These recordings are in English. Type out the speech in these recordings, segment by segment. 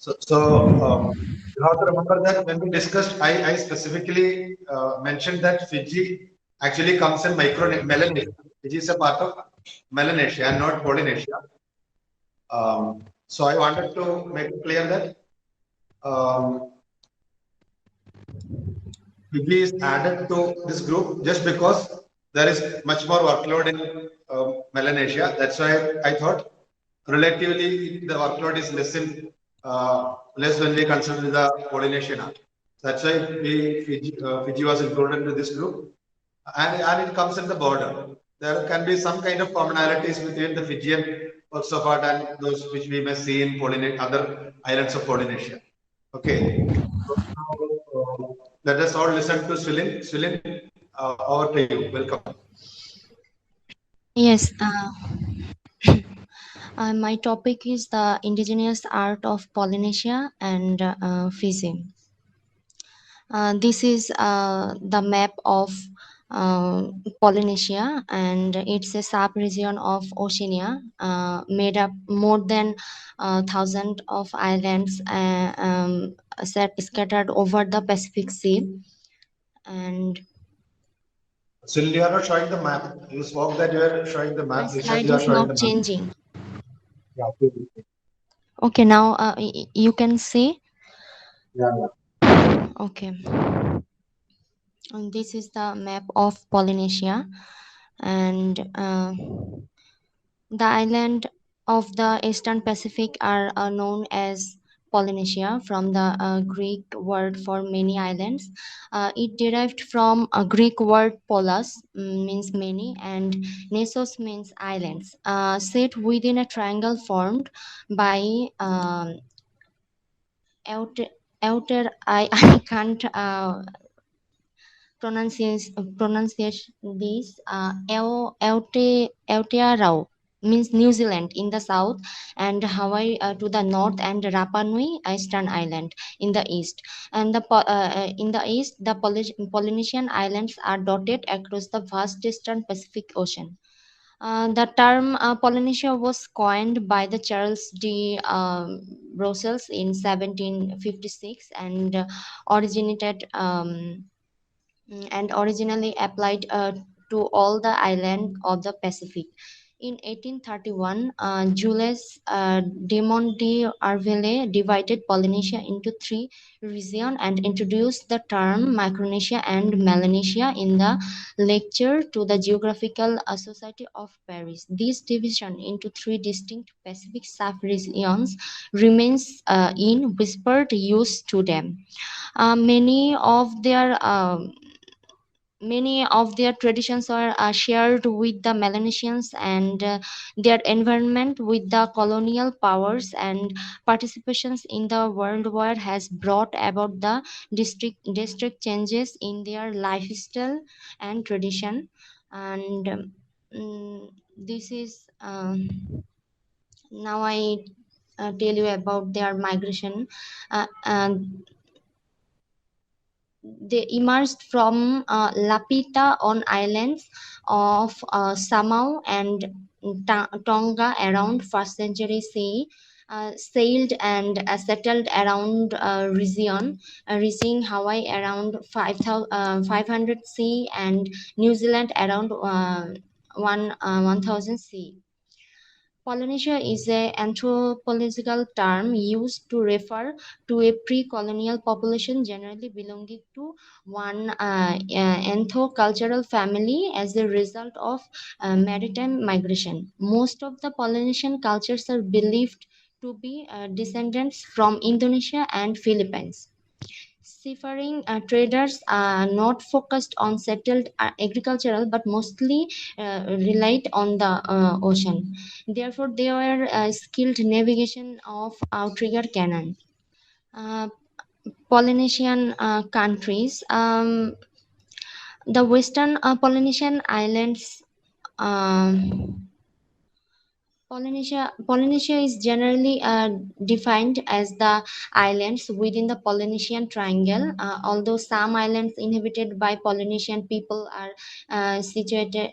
You have to remember that when we discussed, I specifically mentioned that Fiji actually comes in Melanesia. Fiji is a part of Melanesia and not Polynesia. So I wanted to make it clear that um, Fiji is added to this group just because there is much more workload in Melanesia. That's why I thought relatively the workload is less when we consider the Polynesian art. That's why Fiji was included into this group, and it comes in the border. There can be some kind of commonalities between the Fijian works of art and those which we may see in other islands of Polynesia. Okay. So now, let us all listen to Swilin. Swilin, over to you. Welcome. Yes, my topic is the indigenous art of Polynesia and Fiji. This is the map of uh, Polynesia, and it's a sub-region of Oceania, made up more than thousand of islands scattered over the Pacific Sea. And Swilin, you are not showing the map. You spoke that you are showing the my map. You said slide you are is showing not the map. changing. Yeah, please. Okay, now you can see. Yeah, yeah. Okay, and this is the map of Polynesia, and the island of the Eastern Pacific are known as Polynesia from the Greek word for many islands. It derived from a Greek word polos, means many, and Nessos means islands. Set within a triangle formed by I can't pronunciation this Aotearoa means New Zealand in the south, and Hawaii to the north, and Rapa Nui Eastern Island in the east. And in the east, the Polynesian islands are dotted across the vast eastern Pacific Ocean. The term Polynesia was coined by the Charles D. Brussels in 1756 and originated. And originally applied to all the islands of the Pacific. In 1831, Jules Dumont d'Urville divided Polynesia into three regions and introduced the term Micronesia and Melanesia in the lecture to the Geographical Society of Paris. This division into three distinct Pacific sub-regions remains in whispered use today. Many of their traditions are shared with the Melanesians, and their environment with the colonial powers and participations in the World War has brought about the district changes in their lifestyle and tradition. And this is now I tell you about their migration. And they emerged from Lapita on islands of Samau and Tonga around 1st century CE, sailed and settled around region, reaching Hawaii around 500 CE and New Zealand around 1000 CE. Polynesia is an anthropological term used to refer to a pre-colonial population generally belonging to one ethno-cultural family as a result of maritime migration. Most of the Polynesian cultures are believed to be descendants from Indonesia and Philippines. Seafaring traders are not focused on settled agricultural but mostly relied on the ocean. Therefore, they were skilled navigation of outrigger cannon. Uh, Polynesian countries, the Western Polynesian islands. Um, Polynesia is generally defined as the islands within the Polynesian Triangle. Although some islands inhabited by Polynesian people are situated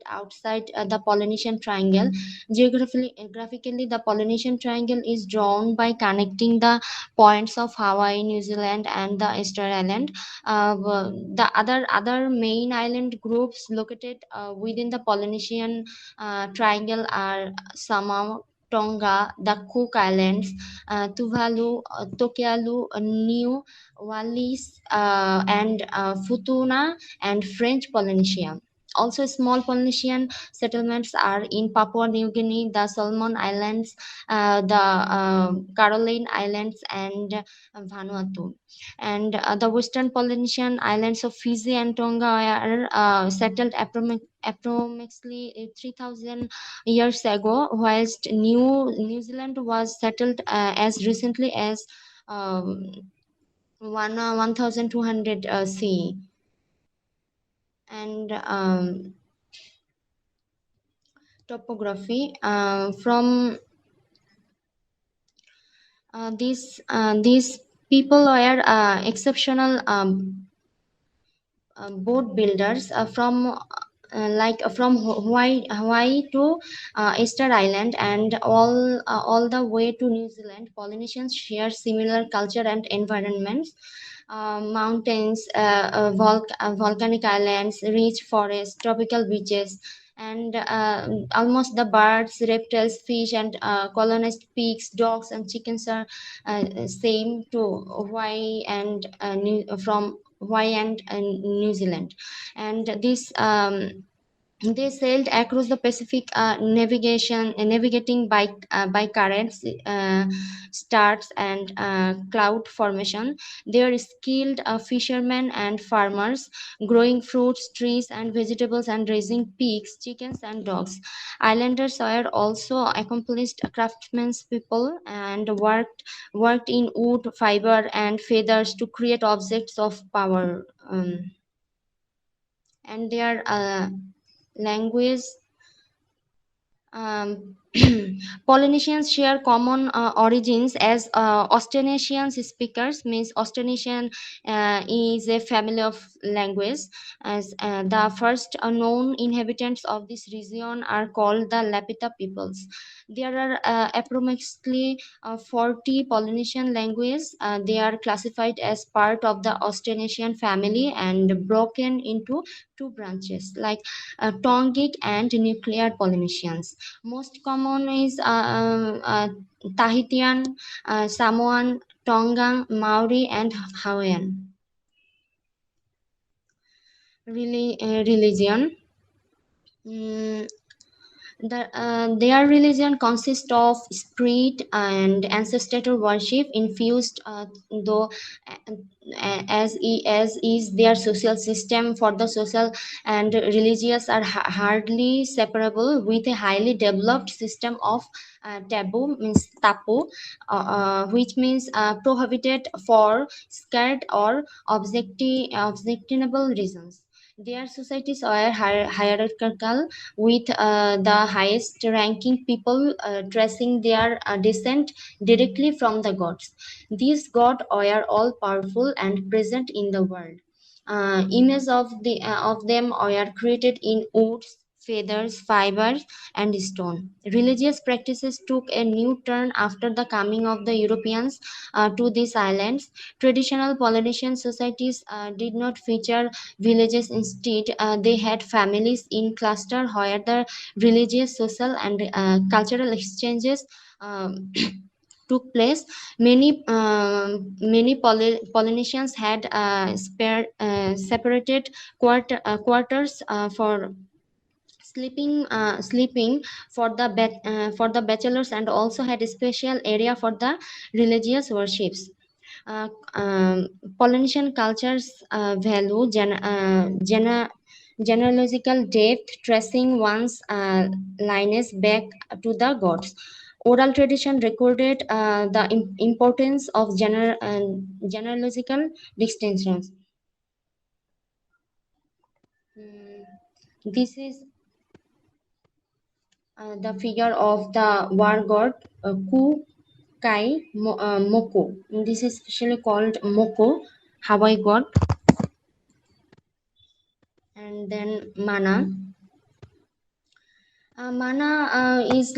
outside the Polynesian Triangle, geographically, the Polynesian Triangle is drawn by connecting the points of Hawaii, New Zealand, and the Easter Island. The other main island groups located within the Polynesian triangle are Samoa, Tonga, the Cook Islands, Tuvalu, Tokealu, New Wallis, and Futuna and French Polynesia. Also, small Polynesian settlements are in Papua New Guinea, the Solomon Islands, the Caroline Islands, and Vanuatu. And the Western Polynesian islands of Fiji and Tonga are settled approximately 3,000 years ago, whilst New Zealand was settled as recently as 1,200 CE. And topography from these people were exceptional boat builders from Hawaii to Easter Island and all the way to New Zealand. Polynesians share similar culture and environments. Mountains, volcanic islands, rich forests, tropical beaches, and almost the birds, reptiles, fish, and colonized pigs, dogs, and chickens are same to Hawaii and from Hawaii and New Zealand. And this they sailed across the Pacific, navigating by currents, stars, and cloud formation. They are skilled fishermen and farmers, growing fruits, trees, and vegetables, and raising pigs, chickens, and dogs. Islanders were also accomplished craftspeople and worked in wood, fiber, and feathers to create objects of power. And their language. Um, Polynesians share common origins as Austronesian speakers. Means Austronesian is a family of language. As the first known inhabitants of this region are called the Lapita peoples. There are approximately 40 Polynesian languages. They are classified as part of the Austronesian family and broken into two branches, like Tongic and Nuclear Polynesians. Most common is Tahitian, Samoan, Tongan, Maori, and Hawaiian. Religion. Mm, their religion consists of spirit and ancestor worship infused, though as is their social system. For the social and religious are hardly separable, with a highly developed system of taboo, means tapu, which means prohibited for scared or objectionable reasons. Their societies are hierarchical, with the highest ranking people tracing their descent directly from the gods. These gods are all powerful and present in the world. Images of them are created in woods, feathers, fibers, and stone. Religious practices took a new turn after the coming of the Europeans to these islands. Traditional Polynesian societies did not feature villages. Instead, they had families in cluster where the religious, social, and cultural exchanges took place. Many Polynesians had separated quarters for sleeping for the bachelors, and also had a special area for the religious worships. uh, um, Polynesian cultures value genealogical depth, tracing one's lineage back to the gods. Oral tradition recorded the importance of genealogical distinctions. Mm, this is the figure of the war god Ku Kai Moko. This is specially called Moko, Hawaii god, and then Mana. Mana is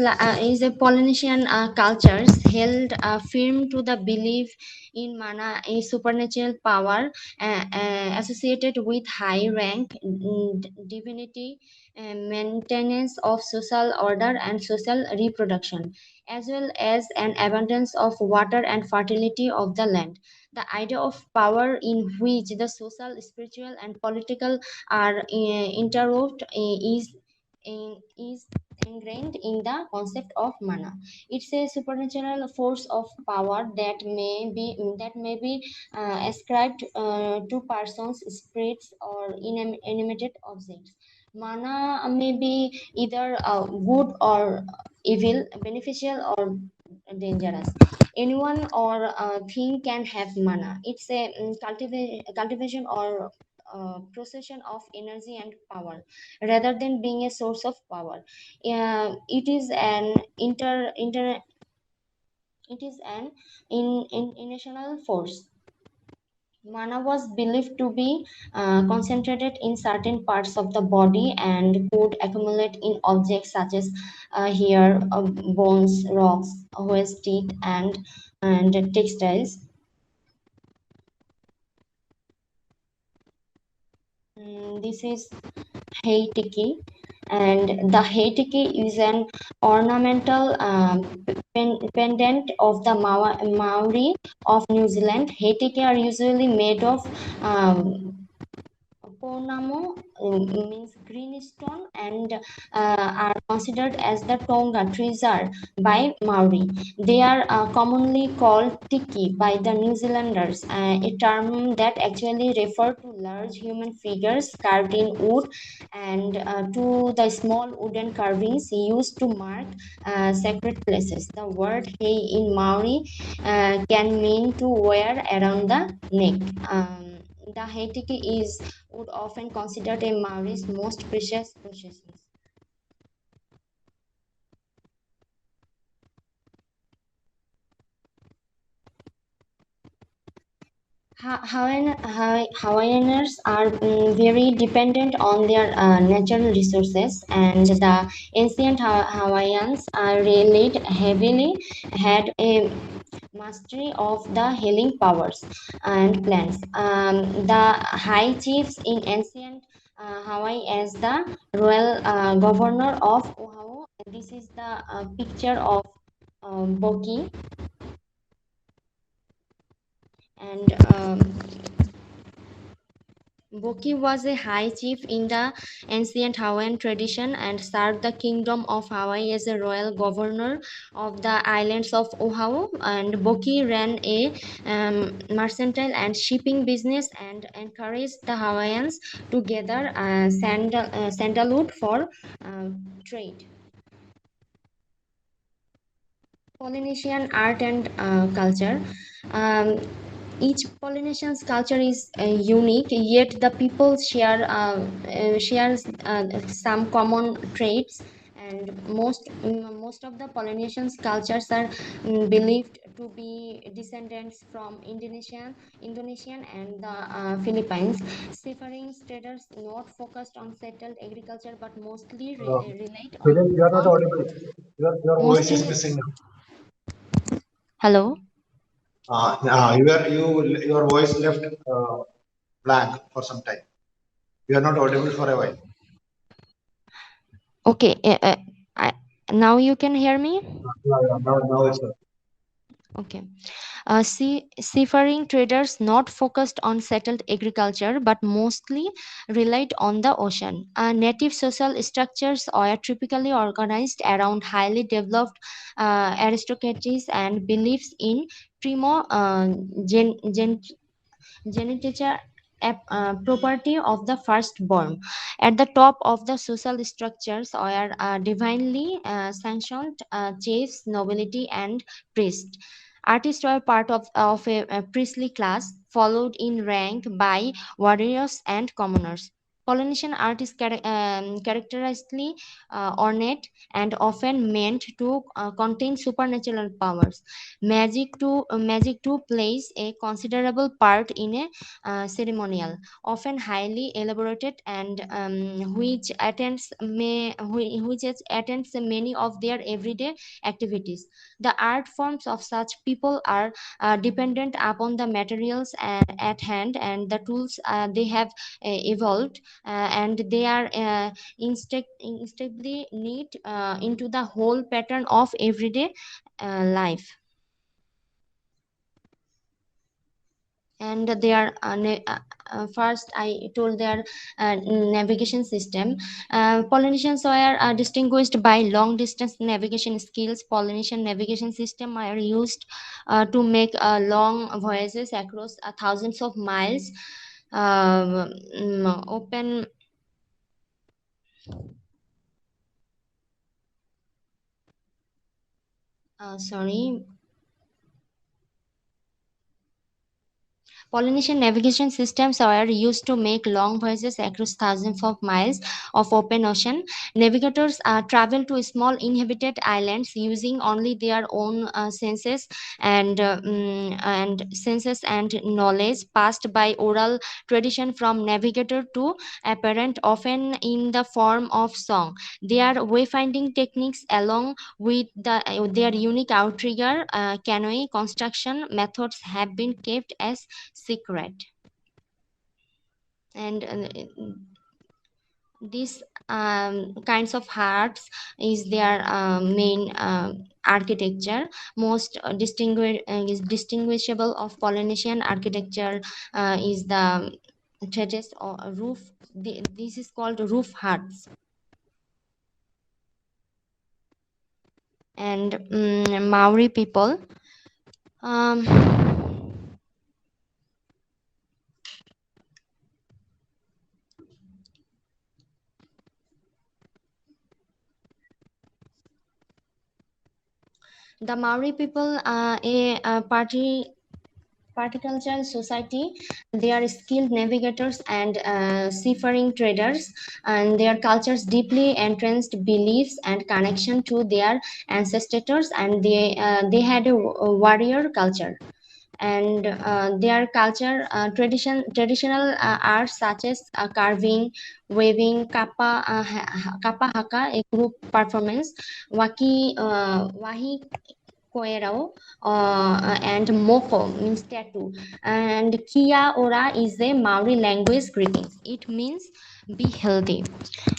a Polynesian cultures held firm to the belief in mana, a supernatural power associated with high rank, divinity, maintenance of social order and social reproduction, as well as an abundance of water and fertility of the land. The idea of power in which the social, spiritual, and political are interwoved is ingrained in the concept of mana. It's a supernatural force of power that may be ascribed to persons, spirits, or inanimate objects. Mana may be either good or evil, beneficial or dangerous. Anyone or thing can have mana. It's a cultivation or procession of energy and power rather than being a source of power. It is an it is an international force. Mana was believed to be concentrated in certain parts of the body and could accumulate in objects such as hair, bones, rocks, hairs, teeth, and textiles. This is Heitiki, and the Heitiki is an ornamental pendant of the Maori of New Zealand. Heitiki are usually made of Ponamo means green stone and are considered as the Tonga treasure by Maori. They are commonly called tiki by the New Zealanders, a term that actually refers to large human figures carved in wood and to the small wooden carvings used to mark sacred places. The word hei in Maori can mean to wear around the neck. The Heitiki is would often considered a Maori's most precious possessions. Hawaiians are very dependent on their natural resources, and the ancient Hawaiians relied heavily had a mastery of the healing powers and plants. The high chiefs in ancient Hawaii as the royal governor of Oahu. This is the picture of Boki, and Boki was a high chief in the ancient Hawaiian tradition and served the kingdom of Hawaii as a royal governor of the islands of Oahu. And Boki ran a mercantile and shipping business and encouraged the Hawaiians to gather sandalwood for trade. Polynesian art and culture. Um, each Polynesian's culture is unique, yet the people shares some common traits. And most of the Polynesians' cultures are believed to be descendants from Indonesian and the Philippines. Seafaring traders not focused on settled agriculture, but mostly relate Philip, you are not on audible. Your voice is mostly. missing. Hello. Your voice left blank for some time. You are not audible for a while. Okay. Now you can hear me. Now it's Okay. Seafaring traders not focused on settled agriculture but mostly relied on the ocean. Native social structures are typically organized around highly developed aristocracies and beliefs in primo geniture property of the firstborn. At the top of the social structures are divinely sanctioned chiefs, nobility, and priests. Artists were part of a priestly class, followed in rank by warriors and commoners. Pollination art is characteristically ornate and often meant to contain supernatural powers. Magic too plays a considerable part in a ceremonial, often highly elaborated, and which attends many of their everyday activities. The art forms of such people are dependent upon the materials at hand and the tools they have evolved, and they are instinctively knit into the whole pattern of everyday life. And their first I told their navigation system. Polynesians were distinguished by long distance navigation skills. Polynesian navigation system are used to make long voyages across thousands of miles. Open sorry Polynesian navigation systems are used to make long voyages across thousands of miles of open ocean. Navigators travel to small inhabited islands using only their own senses and knowledge passed by oral tradition from navigator to apparent, often in the form of song. Their wayfinding techniques, along with their unique outrigger canoe construction methods, have been kept as secret. And these kinds of hearts is their main architecture. Most is distinguishable of Polynesian architecture is the terrace or roof. This is called roof huts. And Maori people, um, the Maori people, a Particultural society. They are skilled navigators and seafaring traders, and their cultures deeply entrenched beliefs and connection to their ancestors, and they had a warrior culture. And their culture traditional arts such as carving, weaving, kapa haka, a group performance, wahi Koerao, and Moko means tattoo. And Kia ora is a Maori language greeting. It means be healthy.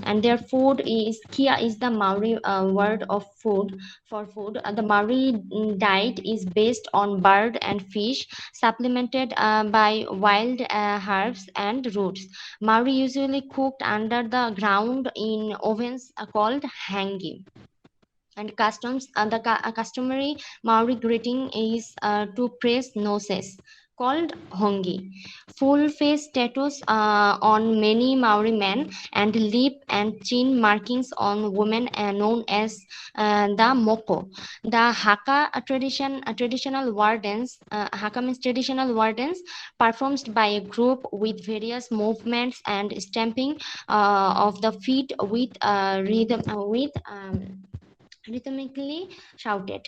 And their food is Kia is the Maori word of food for food. The Maori diet is based on bird and fish, supplemented by wild herbs and roots. Maori usually cooked under the ground in ovens called hangi. And customary Maori greeting is to press noses, called hongi. Full face tattoos on many Maori men, and lip and chin markings on women known as the moko. The haka traditional wardens, haka means traditional wardens, performed by a group with various movements and stamping of the feet with rhythmically shouted.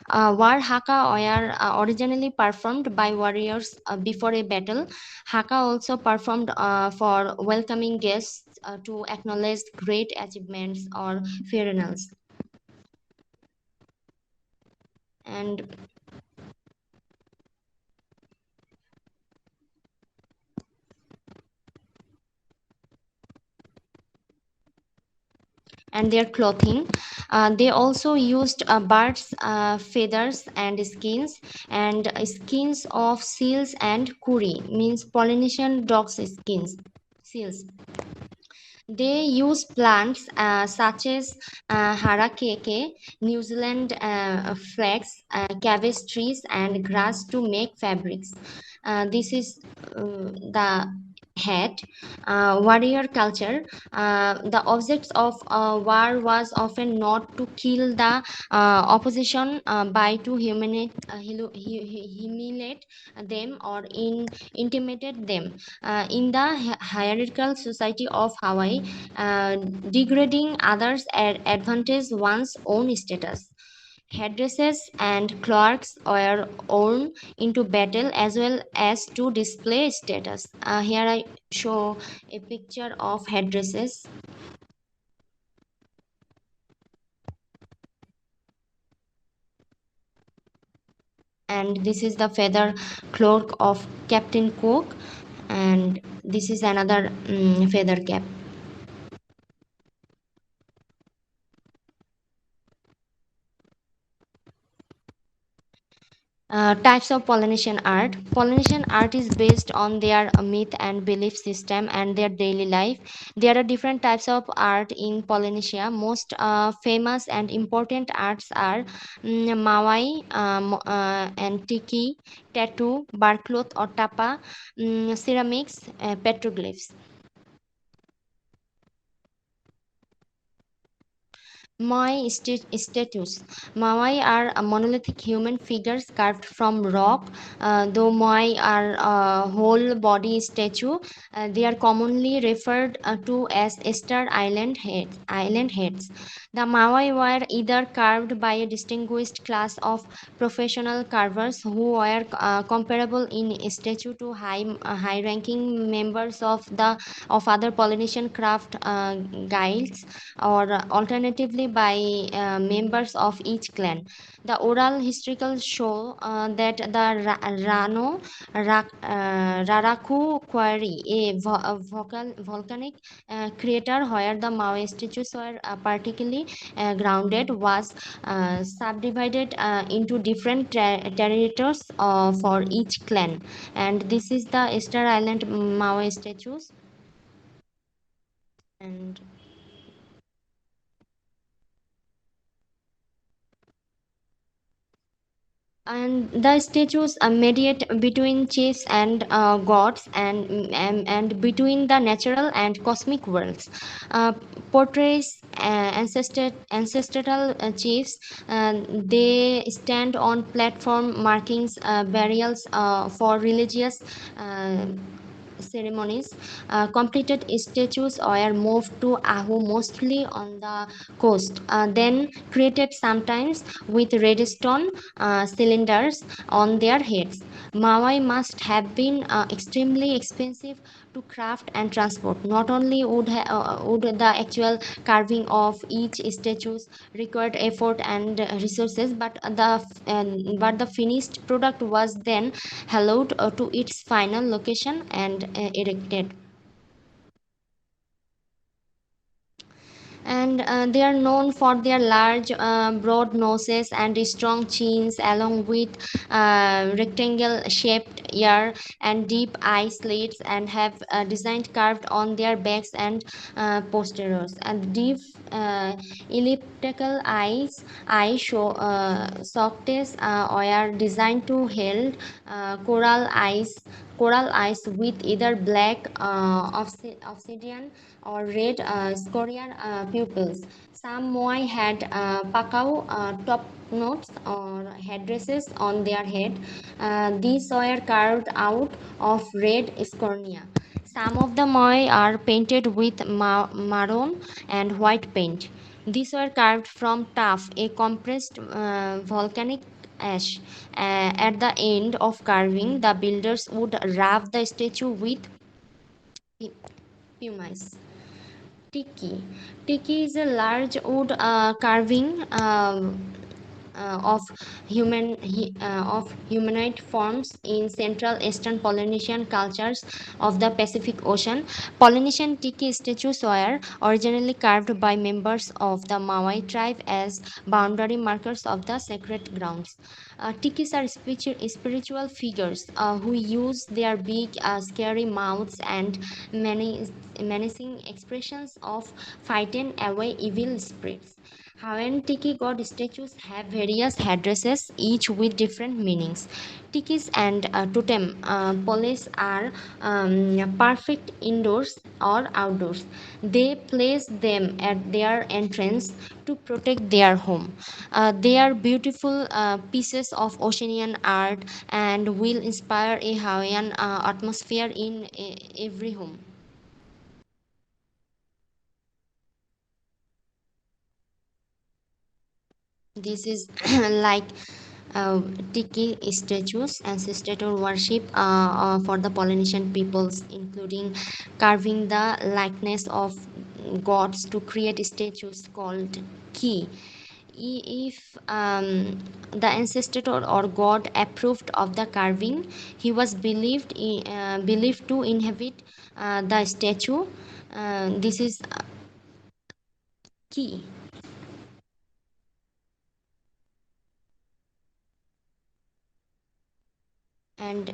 War haka were originally performed by warriors before a battle. Haka also performed for welcoming guests to acknowledge great achievements or funerals. And their clothing. They also used birds' feathers and skins of seals and kuri, means Polynesian dogs' skins. Seals. They use plants such as harakeke, New Zealand flax, cabbage trees, and grass to make fabrics. This is the had warrior culture. The objects of war was often not to kill the opposition by to humiliate them or intimidate them. In the hierarchical society of Hawaii, degrading others advantage one's own status. Headdresses and cloaks were worn into battle as well as to display status. Here I show a picture of headdresses, and this is the feather cloak of Captain Cook, and this is another feather cap. Types of Polynesian art. Polynesian art is based on their myth and belief system and their daily life. There are different types of art in Polynesia. Most famous and important arts are Mawai and Tiki, tattoo, barcloth or tapa, ceramics, petroglyphs. Statues. Moai are monolithic human figures carved from rock. Though Moai are whole body statue, they are commonly referred to as Island heads. The Maui were either carved by a distinguished class of professional carvers who were comparable in stature to high-ranking members of other Polynesian craft guilds, or alternatively by members of each clan. The oral historical show that the Raraku quarry, a volcanic crater where the Maui statues were particularly grounded, was subdivided into different territories for each clan. And this is the Easter Island Maui statues. And the statues mediate between chiefs and gods, and between the natural and cosmic worlds. uh, Portrays ancestral chiefs. They stand on platform markings burials for religious ceremonies. Completed statues were moved to Ahu, mostly on the coast, then created sometimes with redstone cylinders on their heads. Mawai must have been extremely expensive to craft and transport. Not only would the actual carving of each statue required effort and resources, but the finished product was then hauled to its final location and erected. And they are known for their large broad noses and strong chins, along with rectangle shaped ear and deep eye slits, and have designed carved on their backs and posteriors. And deep uh, elliptical eye show sockets are designed to hold coral eyes with either black obsidian or red scoria pupils. Some Moai had pakau top knots or headdresses on their head. These were carved out of red scoria. Some of the Moai are painted with maroon and white paint. These were carved from tuff, a compressed volcanic ash. At the end of carving, the builders would wrap the statue with pumice. Tiki. Tiki is a large wood carving of humanoid forms in Central Eastern Polynesian cultures of the Pacific Ocean. Polynesian tiki statues were originally carved by members of the Maui tribe as boundary markers of the sacred grounds. Tikis are spiritual figures who use their big, scary mouths and menacing expressions of fighting away evil spirits. Hawaiian Tiki god statues have various headdresses, each with different meanings. Tikis and totem poles are perfect indoors or outdoors. They place them at their entrance to protect their home. They are beautiful pieces of oceanian art and will inspire a Hawaiian atmosphere in every home. This is like uh, tiki statues, ancestor worship for the Polynesian peoples, including carving the likeness of gods to create statues called ki. If the ancestor or god approved of the carving, he was believed to inhabit the statue. This is ki. And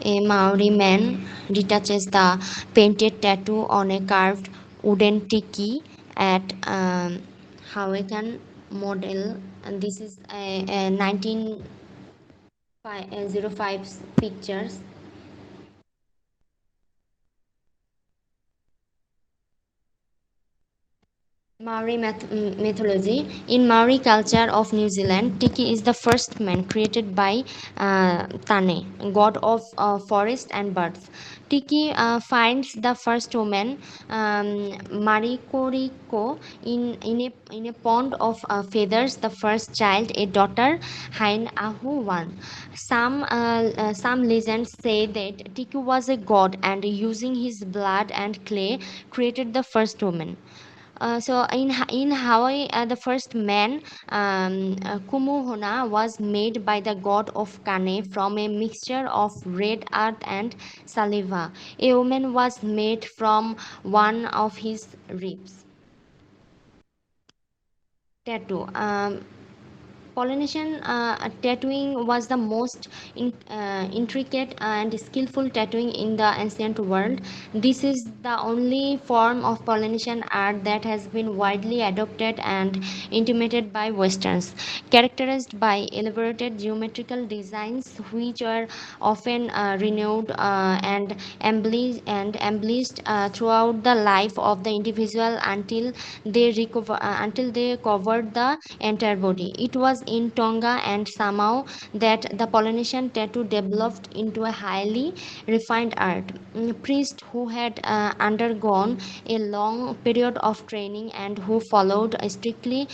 a Maori man detaches the painted tattoo on a carved wooden tiki at Hawaiian model, and this is a 1905 pictures. Maori mythology. In Maori culture of New Zealand, Tiki is the first man created by Tane, god of forest and birds. Tiki finds the first woman, Marikoriko, in a pond of feathers, the first child, a daughter, Hain Ahu one. Some legends say that Tiki was a god and using his blood and clay created the first woman. In Hawaii, the first man, Kumuhona, was made by the god of Kane from a mixture of red earth and saliva. A woman was made from one of his ribs. Tattoo. Polynesian tattooing was the most intricate and skillful tattooing in the ancient world. This is the only form of Polynesian art that has been widely adopted and imitated by Westerns, characterized by elaborated geometrical designs which are often renewed and embellished throughout the life of the individual until they covered the entire body. It was in Tonga and Samoa that the Polynesian tattoo developed into a highly refined art. Priests who had undergone a long period of training and who followed strictly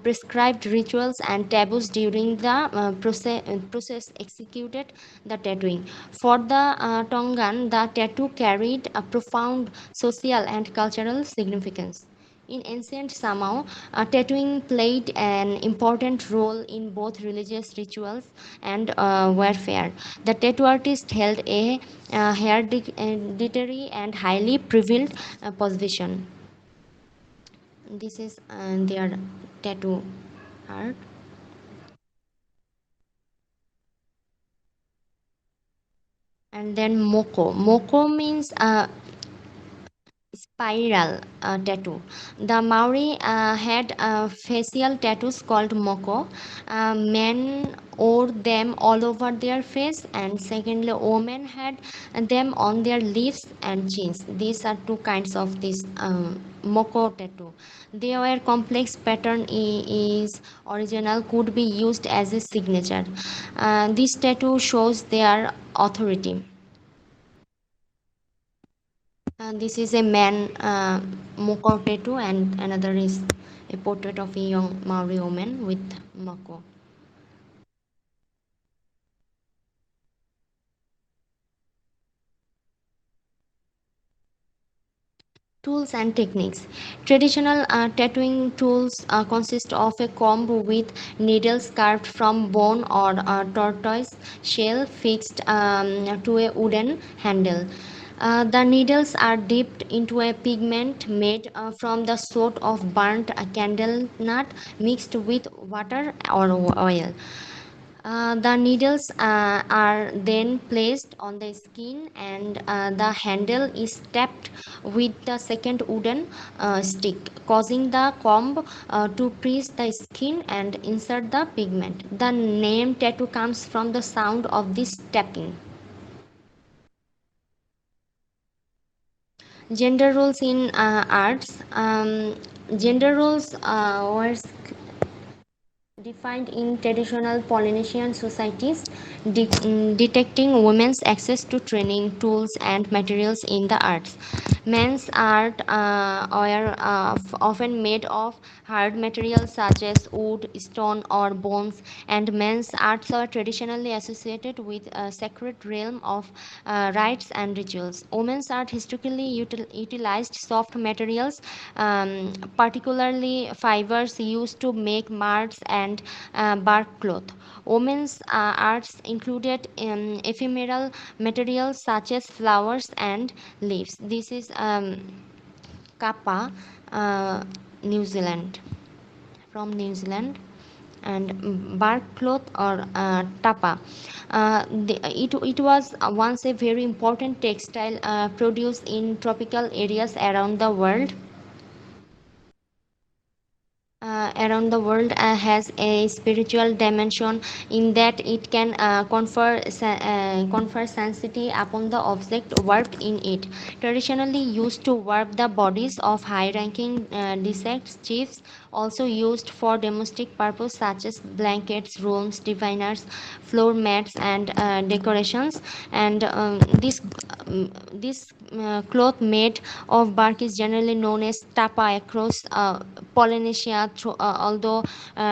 prescribed rituals and taboos during the process executed the tattooing. For the Tongan, the tattoo carried a profound social and cultural significance. In ancient Samoa, tattooing played an important role in both religious rituals and warfare. The tattoo artist held a hereditary and highly privileged position. This is their tattoo art. And then moko. Moko means spiral tattoo. The Maori had facial tattoos called moko. Men wore them all over their face, and secondly, women had them on their lips and chins. These are two kinds of this moko tattoo. They were complex pattern is original could be used as a signature. This tattoo shows their authority. This is a man moko tattoo, and another is a portrait of a young Maori woman with moko. Tools and techniques. Traditional tattooing tools consist of a comb with needles carved from bone or tortoise shell fixed to a wooden handle. The needles are dipped into a pigment made from the sort of burnt candle nut mixed with water or oil. The needles are then placed on the skin, and the handle is tapped with the second wooden stick, causing the comb to press the skin and insert the pigment. The name tattoo comes from the sound of this tapping. Gender roles in arts. Gender roles were defined in traditional Polynesian societies, detecting women's access to training, tools, and materials in the arts. Men's art were often made of hard materials such as wood, stone, or bones, and men's arts are traditionally associated with a sacred realm of rites and rituals. Women's art historically utilized soft materials, particularly fibers used to make mats and bark cloth. Women's arts included ephemeral materials such as flowers and leaves. This is kappa, uh, New Zealand, from New Zealand, and bark cloth or tapa. It was once a very important textile produced in tropical areas around the world has a spiritual dimension in that it can confer sanctity upon the object worked in it. Traditionally used to warp the bodies of high-ranking deceased chiefs, also used for domestic purpose such as blankets, rooms, diviners, floor mats, and decorations. And this cloth made of bark is generally known as tapa across Polynesia, although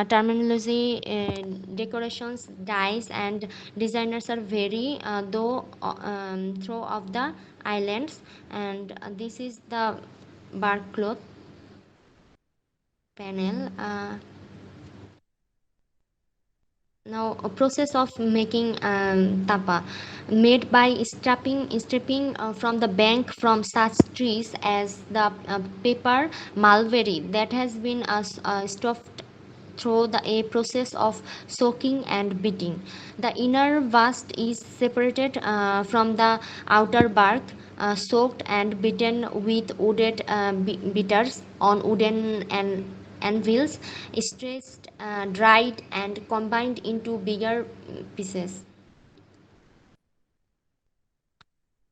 terminology, decorations, dyes, and designers are vary, though throughout the islands. And this is the bark cloth panel. Now, a process of making tapa, made by stripping from the bank from such trees as the paper mulberry that has been stuffed through a process of soaking and beating. The inner vast is separated from the outer bark, soaked and beaten with wooden beaters on wooden and anvils, stretched, dried, and combined into bigger pieces.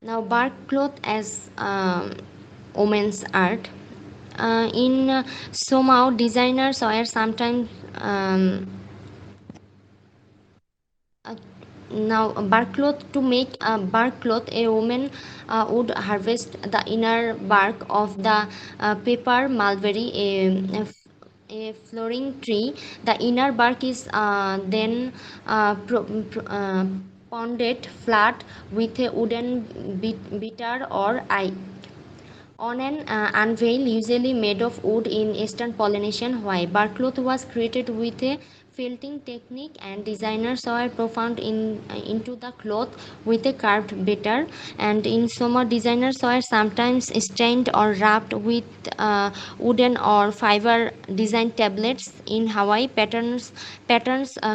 Now, bark cloth as women's art. In Somao, designers were sometimes uh, now bark cloth. To make a bark cloth, a woman would harvest the inner bark of the paper mulberry, a flowering tree. The inner bark is then pounded flat with a wooden beater or eye on an anvil usually made of wood in eastern Polynesian Hawaii. Barkcloth was created with a felting technique, and designers were profound into the cloth with a carved better. And in summer, designers were sometimes stained or wrapped with wooden or fiber design tablets. In Hawaii, patterns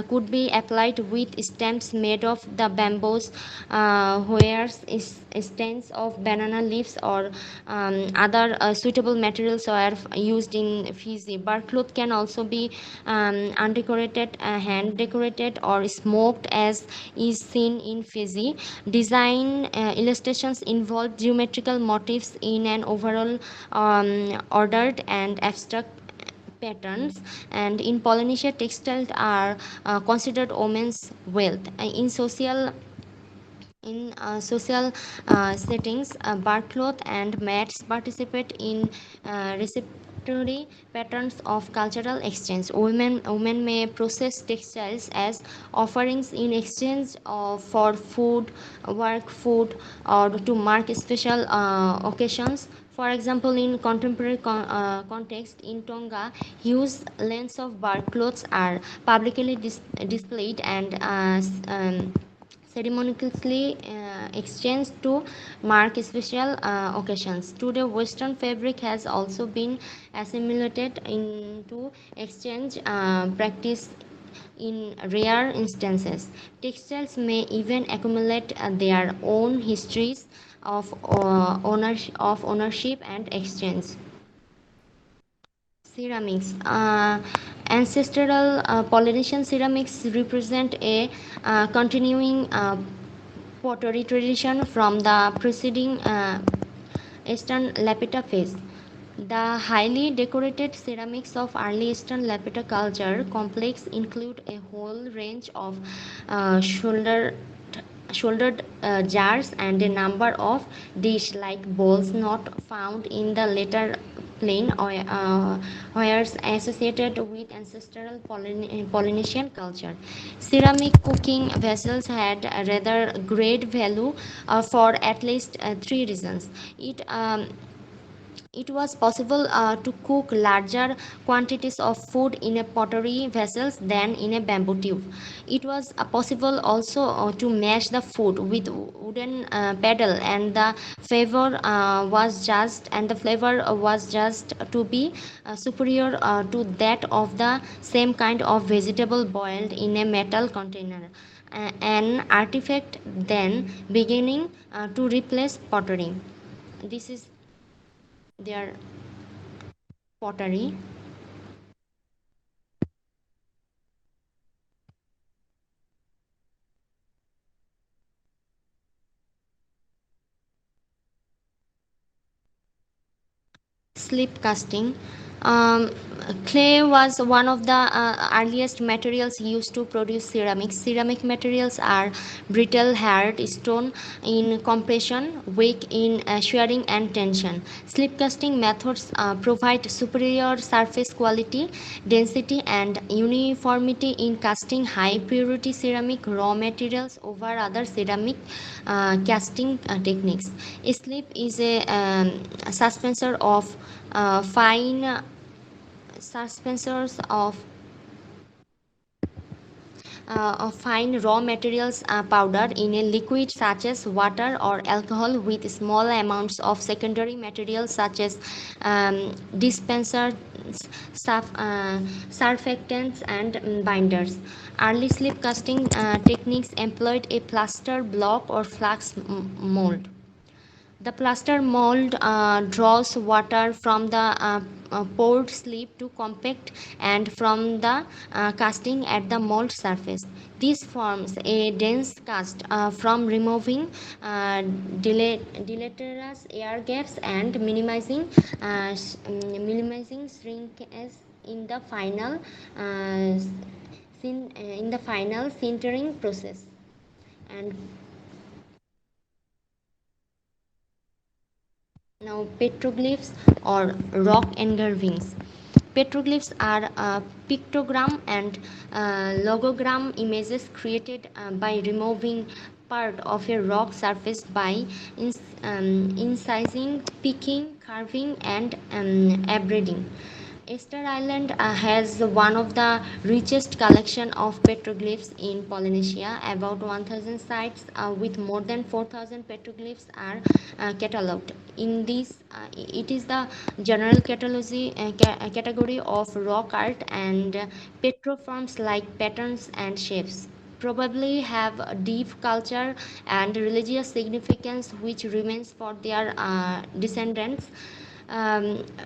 could be applied with stamps made of the bamboos, where stems of banana leaves or other suitable materials are used in Fiji. Bark cloth can also be undecorated, hand decorated, or smoked, as is seen in Fiji. Design illustrations involve geometrical motifs in an overall ordered and abstract patterns. And in Polynesia, textiles are considered women's wealth. In social settings, barcloth and mats participate in receptory patterns of cultural exchange. Women may process textiles as offerings in exchange for food, work food, or to mark special occasions. For example, in contemporary context in Tonga, huge lengths of bark cloths are publicly displayed and ceremoniously exchanged to mark special occasions. Today, Western fabric has also been assimilated into exchange practice In rare instances, textiles may even accumulate their own histories of ownership and exchange. Ceramics. Ancestral Polynesian ceramics represent a continuing pottery tradition from the preceding Eastern Lapita phase. The highly decorated ceramics of early Eastern Lapita culture complex include a whole range of shouldered jars and a number of dish-like bowls not found in the later plain wares associated with ancestral Polynesian culture. Ceramic cooking vessels had a rather great value for at least three reasons. It was possible to cook larger quantities of food in a pottery vessels than in a bamboo tube. It was possible also to mash the food with wooden paddle, and the flavor was just to be superior to that of the same kind of vegetable boiled in a metal container. An artifact then beginning to replace pottery. This is their pottery. Slip casting. Um, Clay was one of the earliest materials used to produce ceramics. Ceramic materials are brittle hard stone in compression, weak in shearing and tension. Slip casting methods provide superior surface quality, density, and uniformity in casting high purity ceramic raw materials over other ceramic casting techniques. Slip is a suspensor of fine suspensors of fine raw materials powdered in a liquid such as water or alcohol with small amounts of secondary materials such as dispensers, surfactants, and binders. Early slip casting techniques employed a plaster block or flax mold. The plaster mold draws water from the poured slip to compact and from the casting at the mold surface. This forms a dense cast from removing deleterious air gaps and minimizing shrinkage in the final sintering process. And now, petroglyphs or rock engravings. Petroglyphs are pictogram and logogram images created by removing part of a rock surface by incising, picking, carving, and abrading. Easter Island has one of the richest collection of petroglyphs in Polynesia. About 1,000 sites with more than 4,000 petroglyphs are catalogued. In this, it is the general category of rock art, and petroforms like patterns and shapes probably have a deep culture and religious significance which remains for their descendants,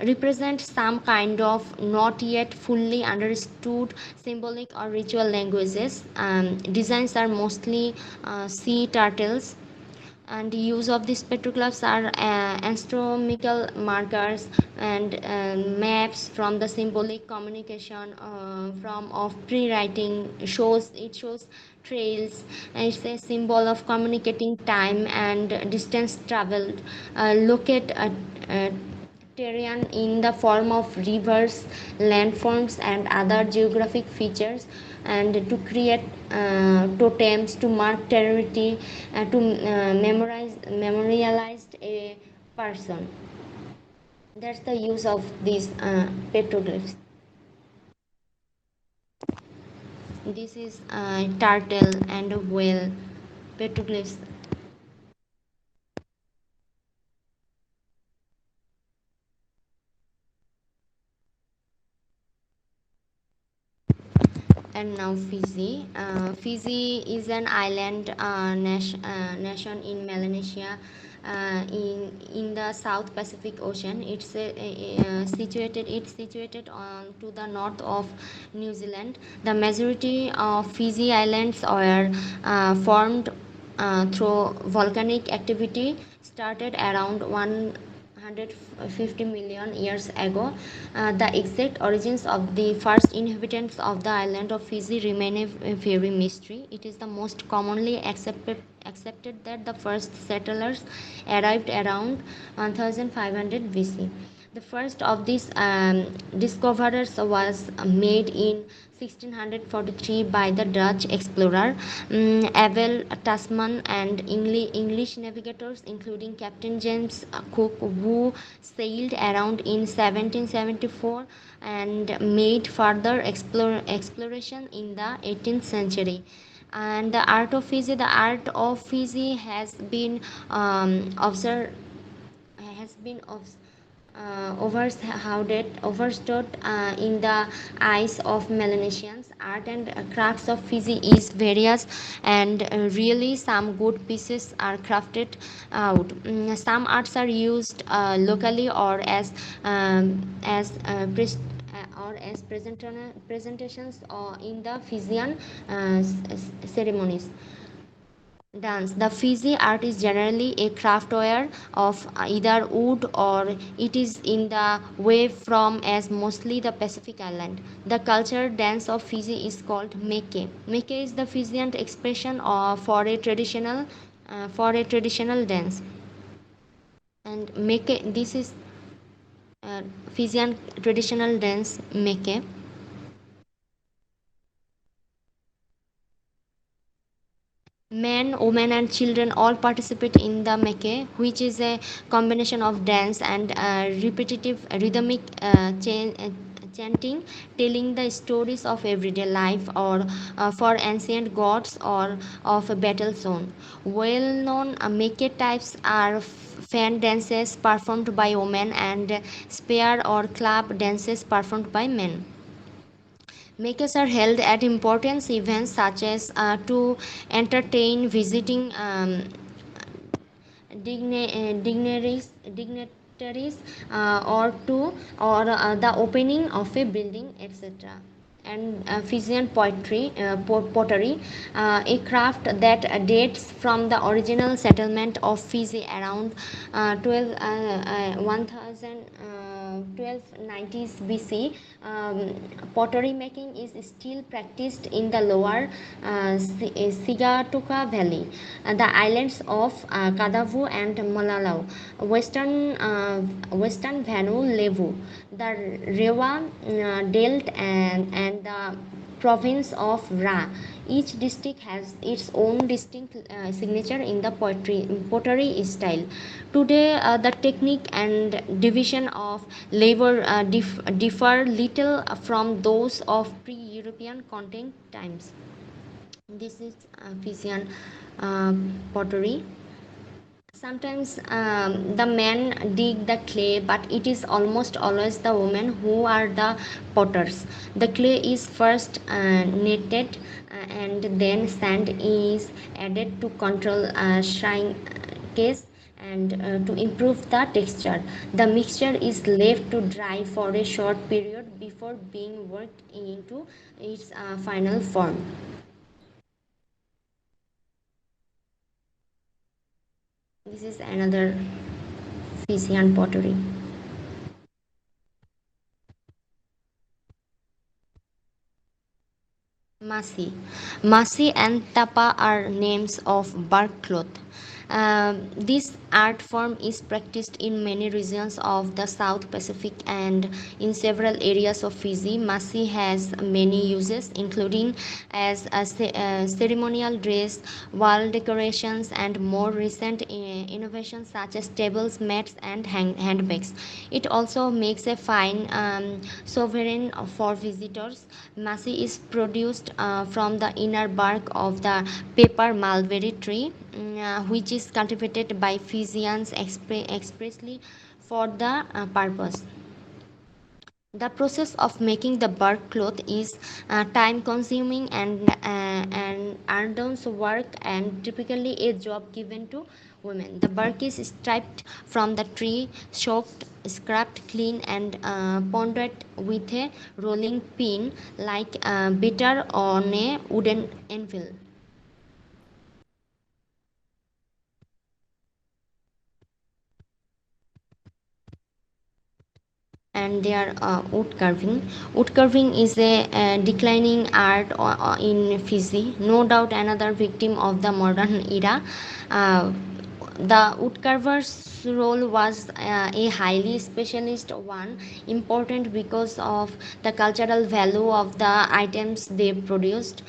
represent some kind of not yet fully understood symbolic or ritual languages. Designs are mostly sea turtles, and use of these petroglyphs are astronomical markers and maps from the symbolic communication from of pre-writing. Shows trails, and it's a symbol of communicating time and distance traveled. Locate uh, terrain in the form of rivers, landforms, and other geographic features, and to create totems to mark territory, to memorialize a person. That's the use of these petroglyphs. This is turtle and a whale petroglyphs. And now Fiji. Fiji is an island nation in Melanesia, in the South Pacific Ocean. It's situated on to the north of New Zealand. The majority of Fiji Islands were formed through volcanic activity started around 150 million years ago. The exact origins of the first inhabitants of the island of Fiji remain a very mystery. It is the most commonly accepted that the first settlers arrived around 1500 BC. The first of these discoverers was made in 1643 by the Dutch explorer Abel Tasman and English navigators, including Captain James Cook, who sailed around in 1774 and made further exploration in the 18th century. And the art of Fiji has been overstood in the eyes of Melanesians. Art and crafts of Fiji is various, and really some good pieces are crafted out. Some arts are used locally or as presentations or in the Fijian ceremonies. Dance. The Fiji art is generally a craftware of either wood or it is in the way from as mostly the Pacific island. The culture dance of Fiji is called meke. Meke is the Fijian expression for a traditional dance. And meke, this is Fijian traditional dance meke. Men, women, and children all participate in the meke, which is a combination of dance and repetitive rhythmic chanting, telling the stories of everyday life or for ancient gods or of a battle zone. Well known meke types are fan dances performed by women and spear or club dances performed by men. Makers are held at important events such as to entertain visiting dignitaries or the opening of a building, etc. And Fijian pottery, a craft that dates from the original settlement of Fiji around 1290s BC. Pottery making is still practiced in the lower Sigatuka Valley, the islands of Kadavu and Malalau, western Vanuatu Levu, the Rewa Delt, and the province of Ra. Each district has its own distinct signature in the pottery style. Today, the technique and division of labor differ little from those of pre-European contact times. This is Fijian uh, pottery. Sometimes the men dig the clay, but it is almost always the women who are the potters. The clay is first kneaded and then sand is added to control shrinkage and to improve the texture. The mixture is left to dry for a short period before being worked into its final form. This is another Fijian pottery. Masi. Masi and tapa are names of bark cloth. This art form is practiced in many regions of the South Pacific and in several areas of Fiji. Masi has many uses, including as a ceremonial dress, wall decorations, and more recent innovations such as tables, mats, and handbags. It also makes a fine souvenir for visitors. Masi is produced from the inner bark of the paper mulberry tree, which is cultivated by Fijians expressly for the purpose. The process of making the bark cloth is time consuming and arduous work and typically a job given to women. The bark is stripped from the tree, soaked, scraped clean and pounded with a rolling pin like bitter on a wooden anvil. And their wood carving. Wood carving is a declining art in Fiji, no doubt another victim of the modern era. Uh, the woodcarver's role was a highly specialist one, important because of the cultural value of the items they produced.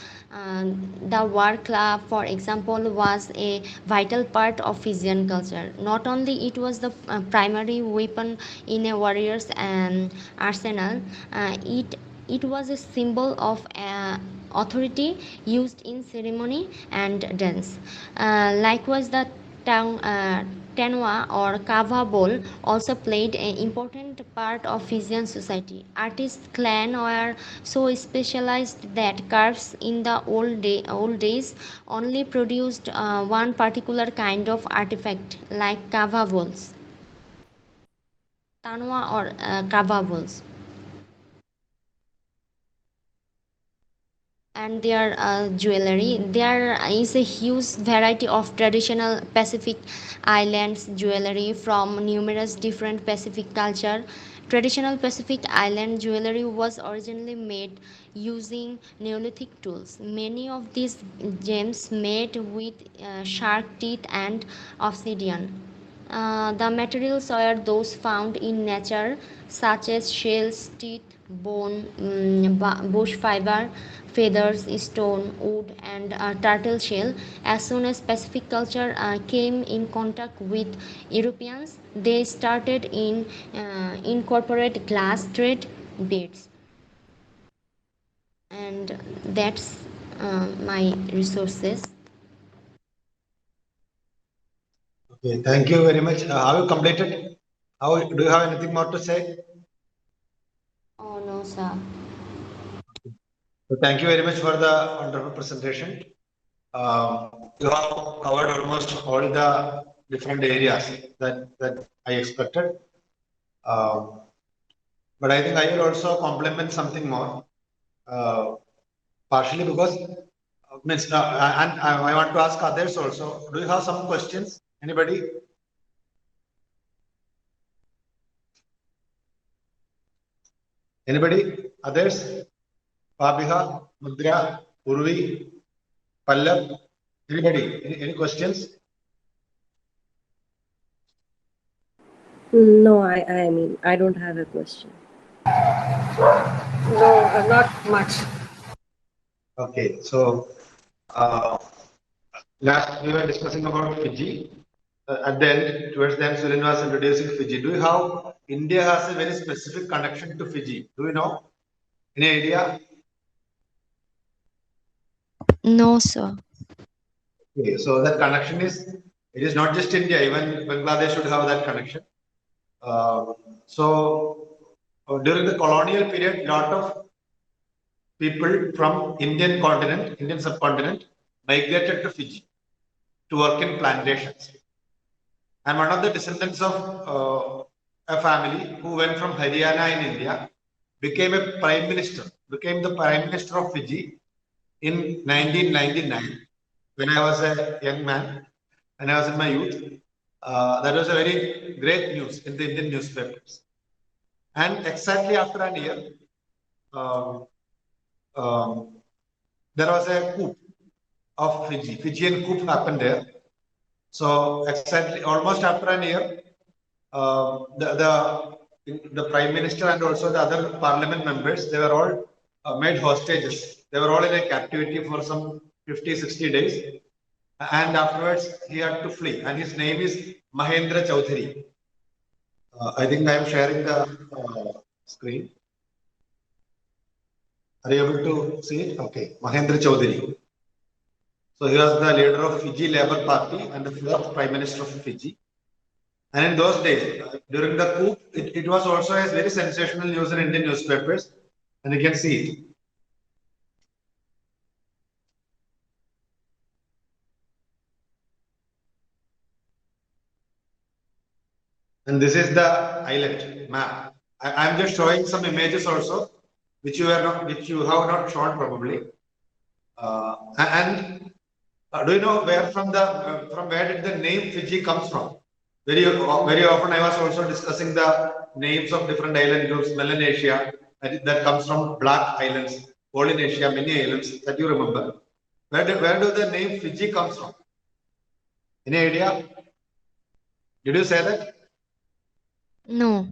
The war club, for example, was a vital part of Fijian culture. Not only it was the primary weapon in a warrior's arsenal, it was a symbol of authority used in ceremony and dance. Likewise, the Tenwa or Kava bowl also played an important part of Fijian society. Artists' clan were so specialized that carves in the old days only produced one particular kind of artifact, like Kava bowls, Tanwa or Kava bowls. And their jewelry. There is a huge variety of traditional Pacific Islands jewelry from numerous different Pacific culture. Traditional Pacific Island jewelry was originally made using Neolithic tools. Many of these gems made with shark teeth and obsidian. The materials are those found in nature, such as shells, teeth, bone, bush fiber, feathers, stone, wood, and turtle shell. As soon as Pacific culture came in contact with Europeans, they started in incorporate glass thread beads, and that's my resources. Okay, thank you very much. Have you completed? How do you have anything more to say? Oh no, sir. So thank you very much for the wonderful presentation. You have covered almost all the different areas that I expected. Um, but I think I will also complement something more, partially because means and I want to ask others also. Do you have some questions? Anybody? Anybody? Others? Fabiha, Mudra, Urvi, Pallav? Anybody? Any questions? No, I mean, I don't have a question. No, not much. Okay, so uh, last we were discussing about Fiji. At the end, towards the end, Surin was introducing Fiji. Do you have India has a very specific connection to Fiji? Do you know? Any idea? No, sir. Okay, so that connection is it is not just India. Even Bangladesh should have that connection. So during the colonial period, lot of people from Indian continent, Indian subcontinent, migrated to Fiji to work in plantations. And one of the descendants of a family who went from Haryana in India became the prime minister of Fiji in 1999 when I was a young man and I was in my youth. That was a very great news in the Indian newspapers. And exactly after a year, um, um, there was a coup of Fiji. Fijian coup happened there. So exactly almost after a year, the prime minister and also the other parliament members, they were all made hostages. They were all in a captivity for some 50, 60 days. And afterwards, he had to flee. And his name is Mahendra Chaudhary. I think I am sharing the screen. Are you able to see it? Okay, Mahendra Chaudhary. So he was the leader of Fiji Labour Party and the fourth prime minister of Fiji. And in those days, during the coup, it was also a very sensational news in Indian newspapers, and you can see it. And this is the island map. I am just showing some images also, which you have not shown probably. Do you know where from where did the name Fiji comes from? Very often I was also discussing the names of different island groups, Melanesia, that comes from Black Islands, Polynesia, many islands that you remember. Where do the name Fiji comes from? Any idea? Did you say that? No.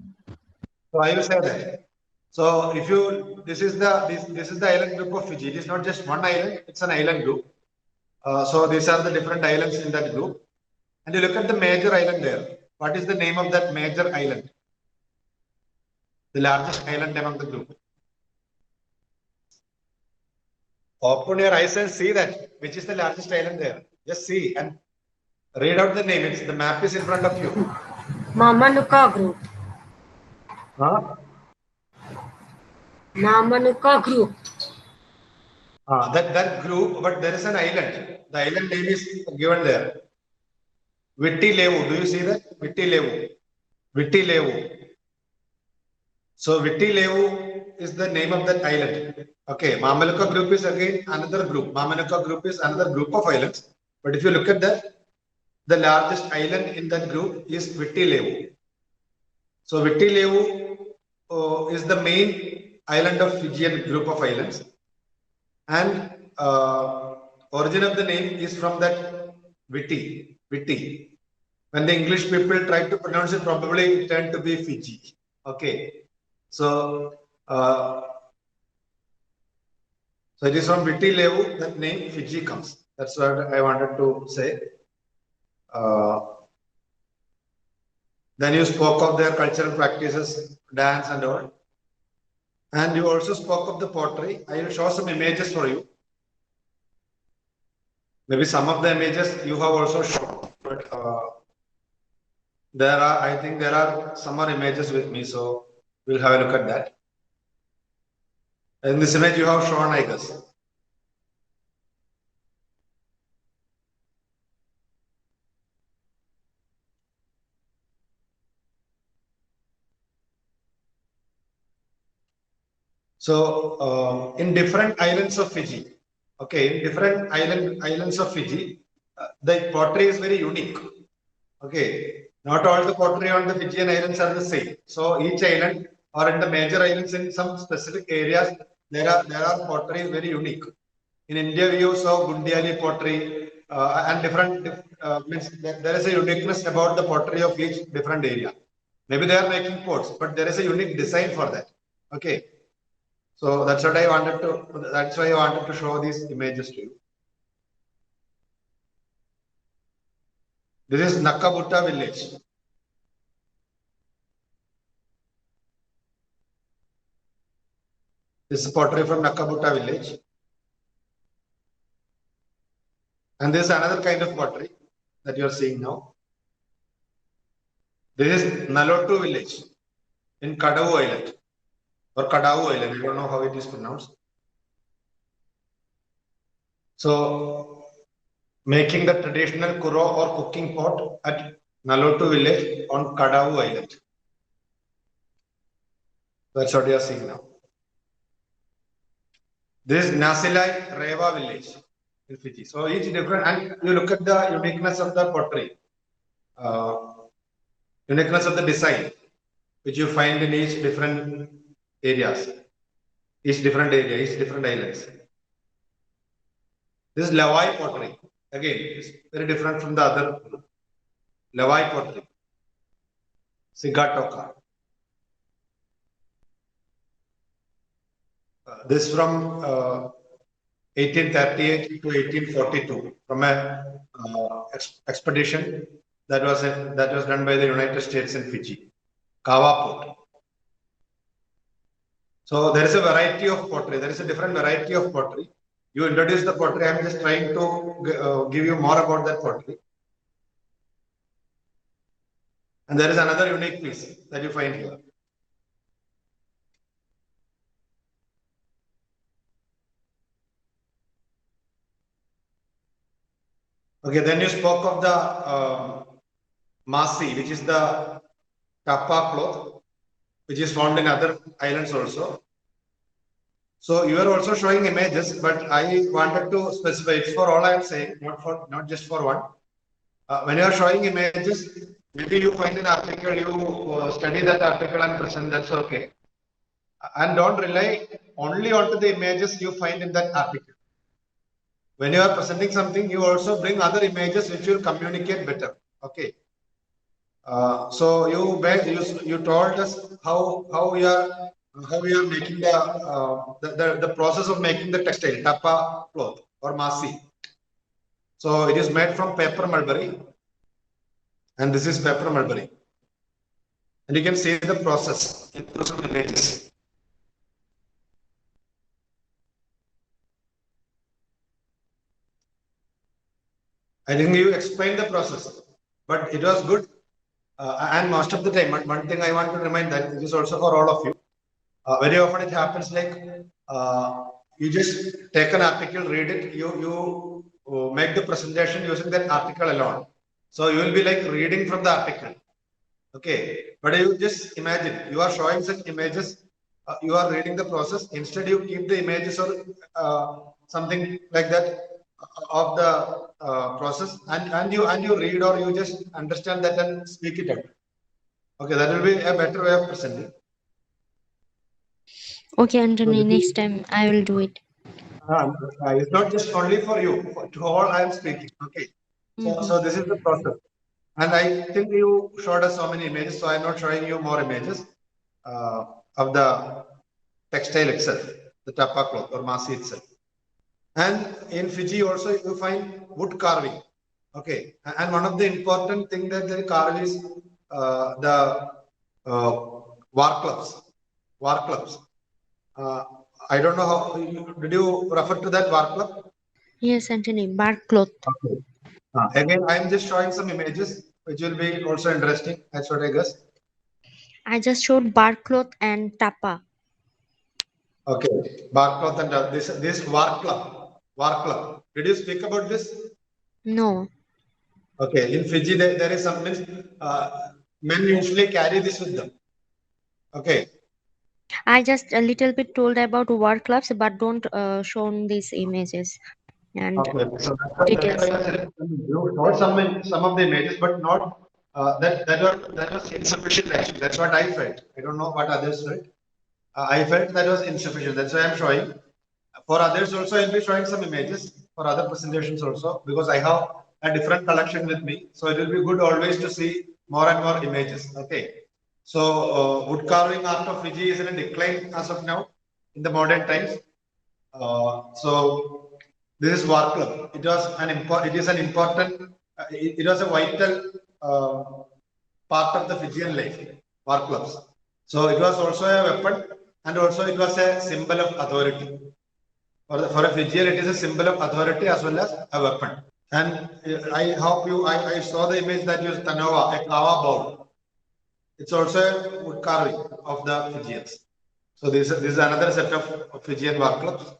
So I will say that. So if you this is the island group of Fiji. It is not just one island; it's an island group. So these are the different islands in that group. And you look at the major island there. What is the name of that major island? The largest island among the group. Open your eyes and see that which is the largest island there. Just see and read out the name. The map is in front of you. Mamanuca group. Huh? Mamanuca group. That group, but there is an island. The island name is given there. Vitti Levu. Do you see that? Vitti Levu. Vitti Levu. So Vitti Levu is the name of that island. Okay, Mamanuca group is again another group. Mamanuca group is another group of islands. But if you look at that, the largest island in that group is Vitti Levu. So Vitti Levu is the main island of Fijian group of islands. And origin of the name is from that Vitti. When the English people tried to pronounce it, probably it turned to be Fiji. Okay. So it is from Vitti Levu that name Fiji comes. That's what I wanted to say. Then you spoke of their cultural practices, dance and all. And you also spoke of the pottery. I will show some images for you. Maybe some of the images you have also shown, but I think there are some more images with me, so we'll have a look at that. In this image you have shown, I guess. So in different islands of Fiji, okay, in different islands of Fiji, the pottery is very unique. Okay, not all the pottery on the Fijian islands are the same. So each island or in the major islands in some specific areas, there are pottery very unique. In India, we use Gundiali pottery and different means there is a uniqueness about the pottery of each different area. Maybe they are making pots, but there is a unique design for that. Okay. So that's why I wanted to show these images to you. This is Nakabutta village. This is pottery from Nakabutta village. And this is another kind of pottery that you are seeing now. This is Nalotu village in Kadavu Island. Or Kadavu Island, I don't know how it is pronounced. So, making the traditional kuro or cooking pot at Nalotu village on Kadavu Island. That's what you are seeing now. This is Nasilai Reva village in Fiji. So, each different, and you look at the uniqueness of the pottery, uniqueness of the design, which you find in each different areas, each different islands. This is Lawai pottery. Again, it's very different from the other. Lawai pottery. Sigatoka. This from 1838 to 1842 from a expedition that was done by the United States in Fiji. Kawa Port. So there is a variety of pottery. There is a different variety of pottery. You introduce the pottery. I am just trying to give you more about that pottery. And there is another unique piece that you find here. Okay, then you spoke of the Masi, which is the Kappa cloth, which is found in other islands also. So you are also showing images, but I wanted to specify it's for all I am saying, not just for one. When you are showing images, maybe you find an article, you study that article and present, that's okay. And don't rely only onto the images you find in that article. When you are presenting something, you also bring other images which will communicate better. Okay. So you told us how we are making the process of making the textile tapa cloth or masi. So it is made from paper mulberry, and this is paper mulberry, and you can see the process in those images. I think you explained the process, but it was good. And most of the time, one thing I want to remind that this is also for all of you. Very often it happens like you just take an article, read it, you make the presentation using that article alone. So you will be like reading from the article. Okay, but you just imagine you are showing such images, you are reading the process. Instead, you keep the images or something like that of the process, and you read or you just understand that and speak it out. Okay, that will be a better way of presenting. Okay, Anthony, next time I will do it. It's not just only for you, to all I am speaking. Okay, so this is the process, and I think you showed us so many images, so I'm not showing you more images of the textile itself, the tapa cloth or masi itself. And in Fiji also you find wood carving. Okay, and one of the important thing that they carve is the war clubs. War clubs. I don't know how did you refer to that war club? Yes, Anthony, bark cloth. Okay. Again, I am just showing some images which will be also interesting. That's what I guess. I just showed bark cloth and tapa. Okay, bark cloth and this war club. War club. Did you speak about this? No. Okay, in Fiji there is some means men usually carry this with them. Okay. I just a little bit told about war clubs, but don't show these images and Okay, so details. that's why I said you showed some of the images, but not that was insufficient actually. That's what I felt. I don't know what others felt. I felt that was insufficient. That's why I'm showing. For others also, I'll be showing some images for other presentations also because I have a different collection with me. So it will be good always to see more and more images. Okay. So wood carving art of Fiji is in a decline as of now in the modern times. So this is war club. It was an important. It is an important. It was a vital part of the Fijian life. War clubs. So it was also a weapon, and also it was a symbol of authority. For a Fijian, it is a symbol of authority as well as a weapon. And I hope I saw the image that used Tanoa, a kawa bowl. It's also a wood carving of the Fijians. So this is another set of Fijian war clubs.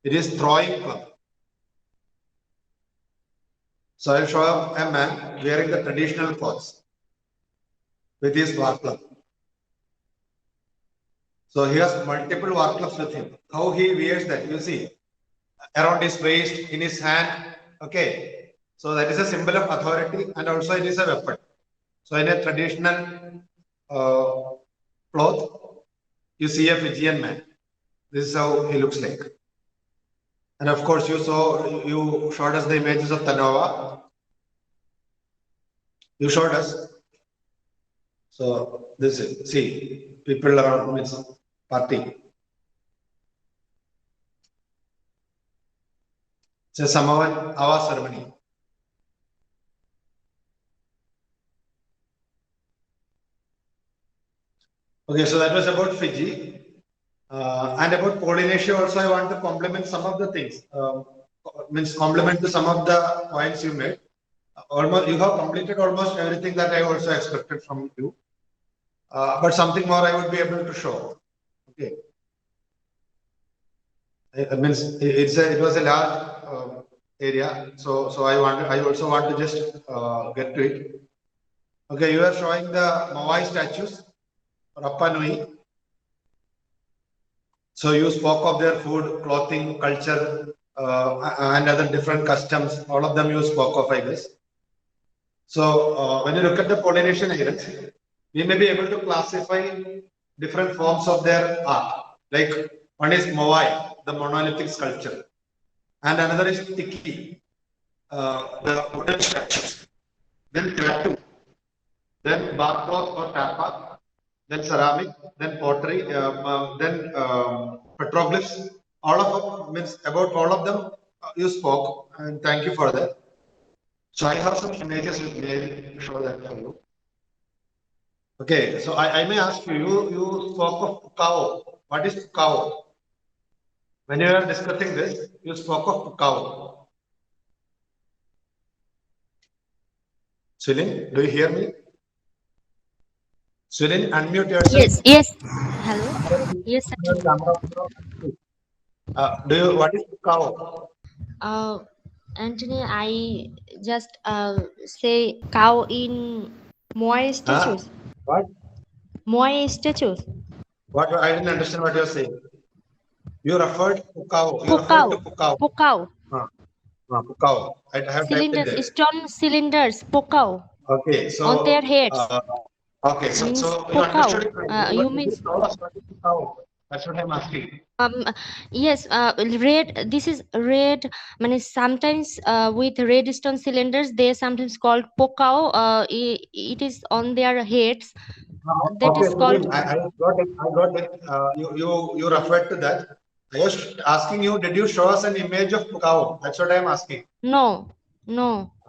It is throwing club. So I'll show a man wearing the traditional clothes with his war club. So he has multiple war clubs with him. How he wears that, you see, around his waist, in his hand. Okay. So that is a symbol of authority and also it is a weapon. So in a traditional cloth, you see a Fijian man. This is how he looks like. And of course, you showed us the images of Tanoa. You showed us. So this is, see, people around with party. It's a Samoan Awa ceremony. Okay, so that was about Fiji. And about Polynesia also, I want to complement some of the things. Means complement to some of the points you made. Almost, you have completed almost everything that I also expected from you. But something more I would be able to show. Okay. It means it was a large area, so I also want to just get to it. Okay, you are showing the Mawai statues, Rapa Nui. So you spoke of their food, clothing, culture, and other different customs. All of them you spoke of, I guess. So when you look at the Polynesian islands, we may be able to classify different forms of their art. Like one is Moai, the monolithic sculpture, and another is Tiki, the wooden statues. Then tattoo, then barcode or tapa, then ceramic, then pottery, then petroglyphs. All of them means about all of them you spoke, and thank you for that. So I have some images with me. I'll show that for you. Okay, so I may ask you, you spoke of Pukao. What is Pukao? When you are discussing this, you spoke of Pukao. Sulin, do you hear me? Sulin, unmute yourself. Yes. Hello. Yes, sir. What is Pukao? Anthony, I just say cow in Moai statues. What? Moai statues. What? I didn't understand what you're saying. You referred to Pukao. You referred to Pukao. Pukao. Pukao. I have typed it Cylinders, there. stone cylinders, Pukao. Okay, so On their heads. Okay, so Means you understood it right. you mean That's what I'm asking. yes, red. This is red. I mean, sometimes with red stone cylinders, they sometimes called pokao. It is on their heads. That Okay, is called. I got it. I got it. You referred to that. I was asking you, did you show us an image of Pukao? That's what I'm asking. No,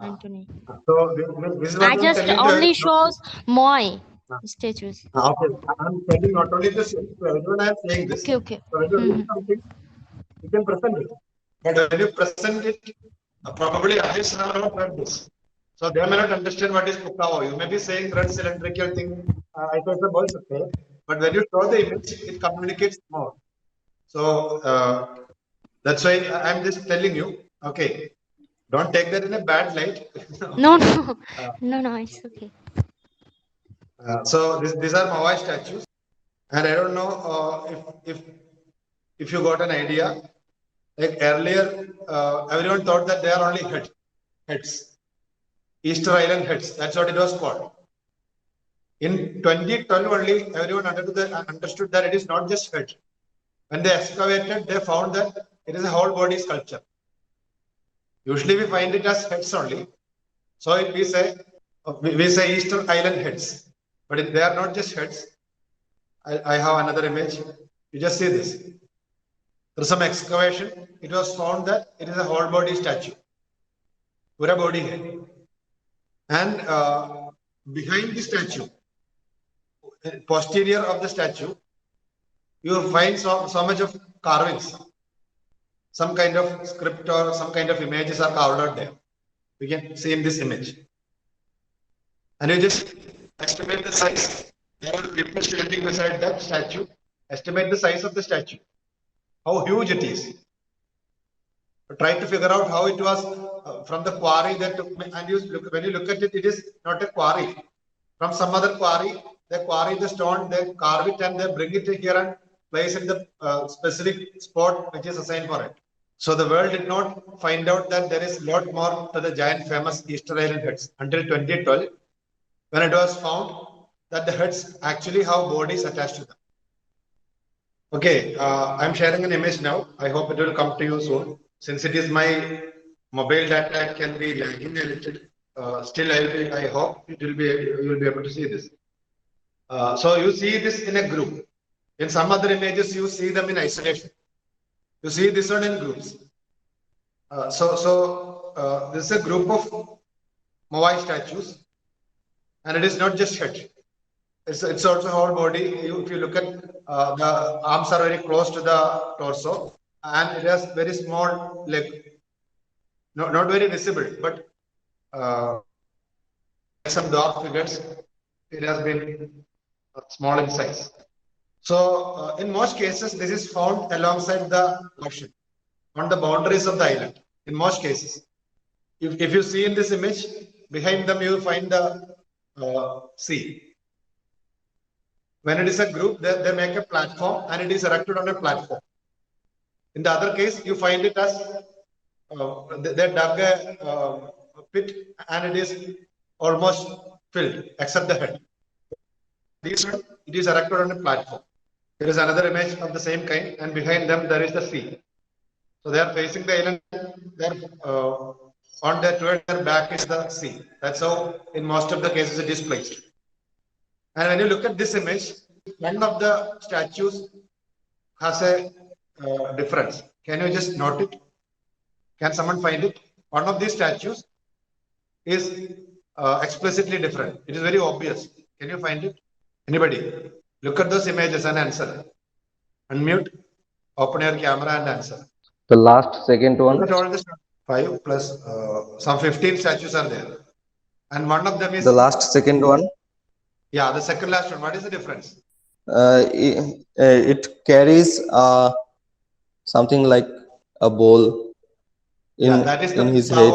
Anthony. So this is what I I'm just telling only you. shows Moai statues. Okay, I'm telling not only this to everyone. I'm saying this. Okay. So when you read something, you can present it. But when you present it, probably others have not read this. So they may not understand what is Pukao. You may be saying red cylindrical thing. I thought the boys okay. But when you show the image, it communicates more. So that's why I'm just telling you. Okay, don't take that in a bad light. No, it's okay. So these are Mawai statues, and I don't know if you got an idea. Like earlier, everyone thought that they are only heads, Easter Island heads. That's what it was called. In 2012 only, everyone understood that it is not just head. When they excavated, they found that it is a whole body sculpture. Usually we find it as heads only. So we say Easter Island heads, but they are not just heads. I have another image. You just see this. Through some excavation, it was found that it is a whole body statue. Pura body hai. And behind the statue, posterior of the statue, you will find so much of carvings. Some kind of script or some kind of images are carved out there. We can see in this image. And you just estimate the size. There are people standing beside that statue. Estimate the size of the statue. How huge it is. Try to figure out how it was from the quarry that took, and when you look at it, it is not a quarry. From some other quarry, they quarry the stone, they carve it and they bring it here and place it in the specific spot which is assigned for it. So the world did not find out that there is a lot more to the giant famous Easter Island heads until 2012, when it was found that the heads actually have bodies attached to them. Okay, I'm sharing an image now. I hope it will come to you soon. Since it is my mobile data, it can be lagging a little. Still, I hope you will be able to see this. So you see this in a group. In some other images, you see them in isolation. You see this one in groups. This is a group of Moai statues, and it is not just head. It's also whole body. If you look at the arms are very close to the torso, and it has very small leg. Not very visible, but uh, some dark figures, it has been small in size. So in most cases, this is found alongside the ocean, on the boundaries of the island. In most cases, if you see in this image, behind them you will find the sea. When it is a group, they make a platform and it is erected on a platform. In the other case, you find it as they dug a pit and it is almost filled except the head. This one, it is erected on a platform. There is another image of the same kind, and behind them there is the sea. So they are facing the island. They are on their towards their back is the sea. That's how in most of the cases it is placed. And when you look at this image, one of the statues has a difference. Can you just note it? Can someone find it? One of these statues is explicitly different. It is very obvious. Can you find it? Anybody? Look at those images and answer. Unmute, open your camera and answer. The last second one. Look at all this 5 plus some 15 statues are there. And one of them is The last second one. yeah, the second last one. What is the difference? It carries something like a bowl Yeah, that is the in his head.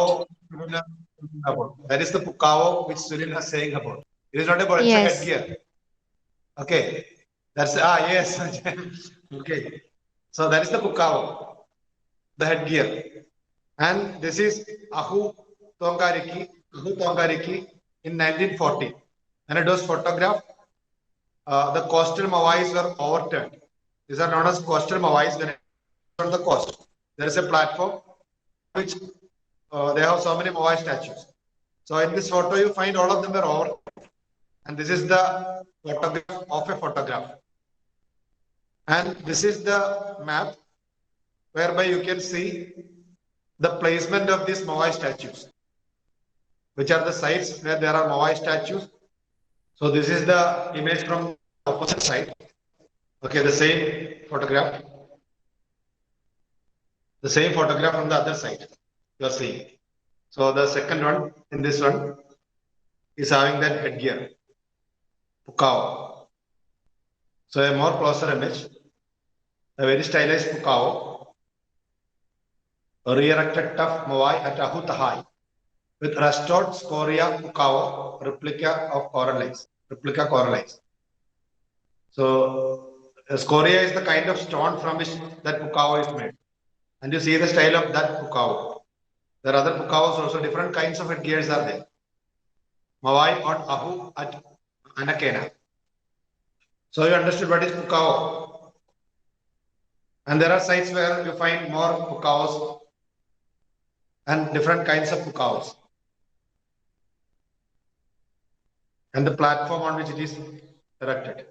Pukao. That is the Pukao which Sunil was saying about. It is not about Yes. it's a headgear. Okay. That's yes. Okay. So that is the Pukao, the headgear. And this is Ahu Tongariki in 1940. And it was photographed. The coastal Mawais were overturned. These are known as coastal Mawais when on the coast. There is a platform which they have so many Mawai statues. So in this photo, you find all of them are over. And this is the photograph of a photograph. And this is the map whereby you can see the placement of these Mawai statues, which are the sites where there are Mawai statues. So this is the image from the opposite side. Okay, the same photograph. The same photograph from the other side you are seeing. So the second one in this one is having that headgear, Pukao. So a more closer image, a very stylized Pukao, a re-erected tough Mawai at Ahutahai with restored scoria Pukao, replica coral lines. So scoria is the kind of stone from which that Pukao is made. And you see the style of that Pukao. There are other Pukaos also, different kinds of headgears are there. Mawai on Ahu at Anakena. So you understood what is Pukao. And there are sites where you find more Pukaos and different kinds of Pukaos. And the platform on which it is erected.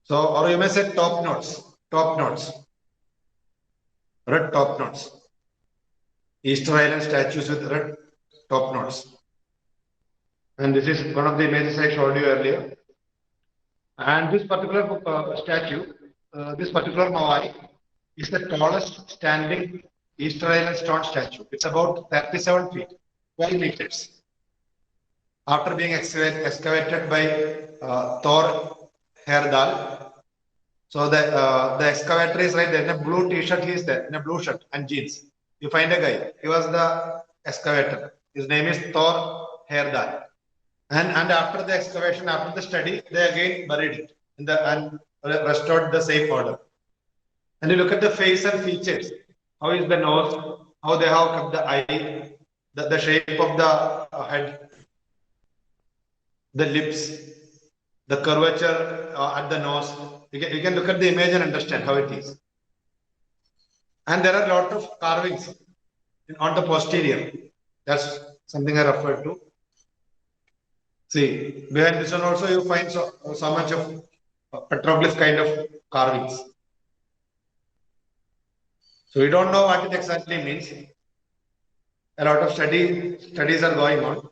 So, or you may say top notes. Red top notes. Easter Island statues with red top notes. And this is one of the images I showed you earlier. And this particular statue, this particular Mawai, is the tallest standing Easter Island stone statue. It's about 37 feet, 12 meters. After being excavated by Thor Heyerdahl. So the excavator is right there in a blue t-shirt. He is there in a blue shirt and jeans. You find a guy. He was the excavator. His name is Thor Heyerdahl. And after the excavation, after the study, they again buried it and restored the same order. And you look at the face and features. How is the nose? How they have kept the eye, the shape of the head, the lips, the curvature at the nose. You can look at the image and understand how it is. And there are a lot of carvings on the posterior. That's something I referred to. See, behind this one also you find so much of petroglyph kind of carvings. So we don't know what it exactly means. A lot of studies are going on.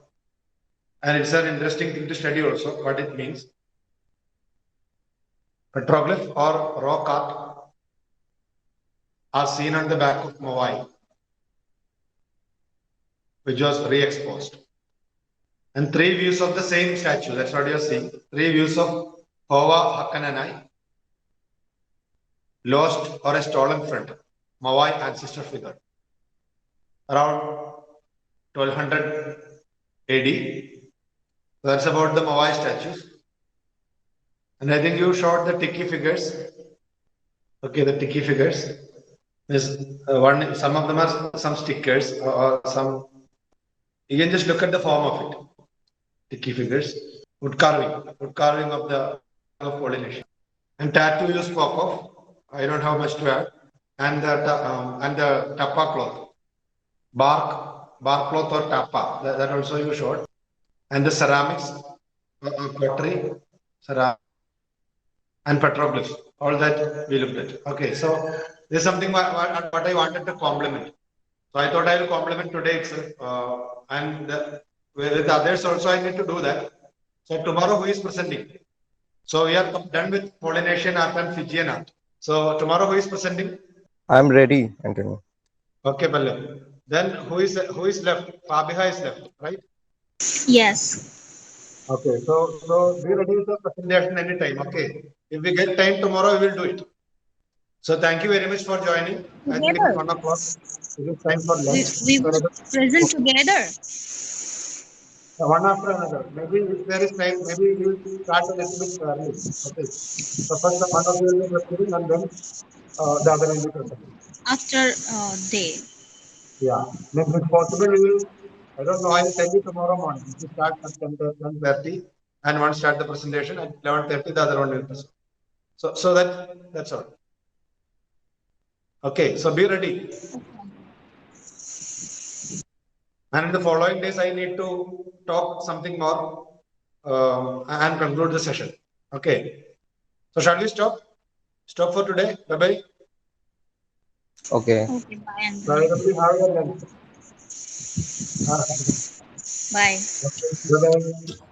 And it's an interesting thing to study also, what it means. Petroglyph or rock art are seen on the back of Mawai. which was re-exposed. And 3 views of the same statue. That's what you're seeing. 3 views of Hova Hakkananai, lost or a stolen friend, Mawai ancestor figure. Around 1200 AD. That's about the Mawai statues. And I think you showed the Tiki figures. Okay, the Tiki figures. There's one. Some of them are some stickers or some. You can just look at the form of it. Tiki figures, wood carving of Polynesia, and tattoo you spoke of. I don't have much to add. And the tapa cloth, bark cloth or tapa. That also you showed. And the ceramics, pottery, ceramics, and petroglyphs. All that we looked at. Okay, so this is something what I wanted to compliment. So I thought I will compliment today itself, with others also I need to do that. So tomorrow who is presenting? So we are done with Polynesian art and Fijian art. So tomorrow who is presenting? I'm ready, Anthony. Okay, Pallav. Then who is left? Fabiha is left, right? Yes. Okay, so be ready with the presentation anytime. Okay, if we get time tomorrow, we will do it. So thank you very much for joining. I think it's 1 o'clock. It is time for lunch. We will present together. One after another. Maybe if there is time, maybe we will start a little bit early. Okay. So first the one of you will be presenting and then the other will be presenting. After day. Yeah. If possible, we will. I don't know. I will tell you tomorrow morning. We start at 10:30 and one start the presentation at 11:30. The other one will present. So that's all. Okay. So be ready. And in the following days, I need to talk something more and conclude the session. Okay. So shall we stop? Stop for today. Bye bye. Okay. Okay, bye. And Bye. Have your lunch. bye. Okay. Bye bye.